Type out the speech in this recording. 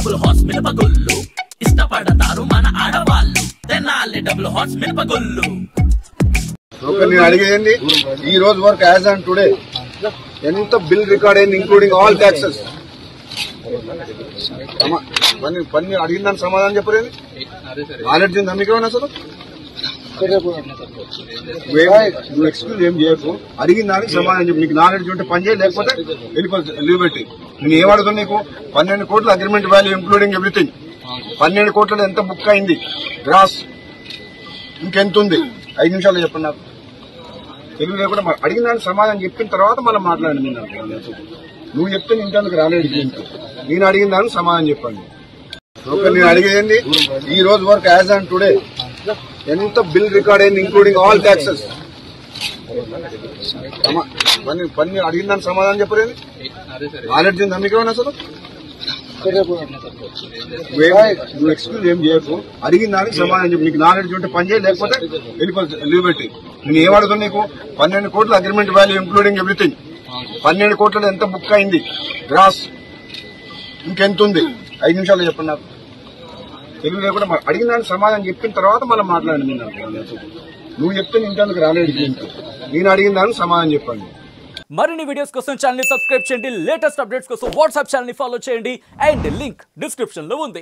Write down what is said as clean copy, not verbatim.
Double horse మినపగుళ్ళు ఇష్టపడతారు మన ఆడవాళ్ళు తెనాలి డబుల్ హార్స్ మినపగుళ్ళు. నేను అడిగేయండి ఈ రోజు వరకు యాజ్ ఆన్ టుడే ఎంత బిల్ రికార్డ్ అయింది ఇంక్లూడింగ్ ఆల్ ట్యాక్సెస్ పని అడిగిన దానికి సమాధానం చెప్పలేదు. నాలెడ్జ్ ఉందా మీకు ఏమన్నా అసలు? నువ్వు ఎక్స్క్యూజ్ ఏం చేయకు, అడిగిన దానికి సమాధానం చెప్పు. నీకు నాలెడ్జ్ ఉంటే పని చేయి, లేకపోతే వెళ్ళిపోతుంది లీవ్ పెట్టి. నేను ఏమడుగుతున్నా నీకు 12 కోట్ల అగ్రిమెంట్ వాల్యూ ఇంక్లూడింగ్ ఎవ్రీథింగ్. 12 కోట్లలో ఎంత బుక్ అయింది గ్రాస్, ఇంకెంత ఉంది? 5 నిమిషాలు చెప్పండి నాకు. తెలుగు లేకుండా అడిగిన దానికి సమాధానం చెప్పిన తర్వాత మళ్ళీ మాట్లాడండి. నువ్వు చెప్తే ఇంకెందుకు రాలేదు. నేను అడిగిన దానికి సమాధానం చెప్పండి. నేను అడిగేయండి ఈ రోజు వరకు యాజ్ ఆన్ టుడే ఎంత బిల్ రికార్డ్ అయింది ఇంక్లూడింగ్ ఆల్ ట్యాక్సెస్ పని అడిగిన దానికి సమాధానం చెప్పలేదు. నాలెడ్జ్ ఉందా మీకు ఏమన్నా అసలు? నువ్వు ఎక్స్క్యూజ్ ఏం చేయకు, అడిగిన దానికి సమాధానం చెప్పు. నీకు నాలెడ్జ్ ఉంటే పని చేయి, లేకపోతే వెళ్ళిపోతుంది లీవ్ పెట్టి. నేను ఏమడుగుతున్నా నీకు 12 కోట్ల అగ్రిమెంట్ వాల్యూ ఇంక్లూడింగ్ ఎవ్రీథింగ్. 12 కోట్లలో ఎంత బుక్ అయింది గ్రాస్, ఇంకెంత ఉంది? 5 నిమిషాలు చెప్పండి నాకు. తెలుగు లేకుండా అడిగిన దానికి సమాధానం చెప్పిన తర్వాత మళ్ళీ మాట్లాడండి. నువ్వు చెప్తే ఇంకెందుకు రాలేదు. నేను అడిగిన దానికి సమాధానం చెప్పండి. మరిన్ని వీడియోస్ కోసం ఛానల్ ని సబ్స్క్రైబ్ చేయండి. లేటెస్ట్ అప్డేట్స్ కోసం వాట్సాప్ ఛానల్ ని ఫాలో చేయండి. అండ్ లింక్ డిస్క్రిప్షన్ లో ఉంది.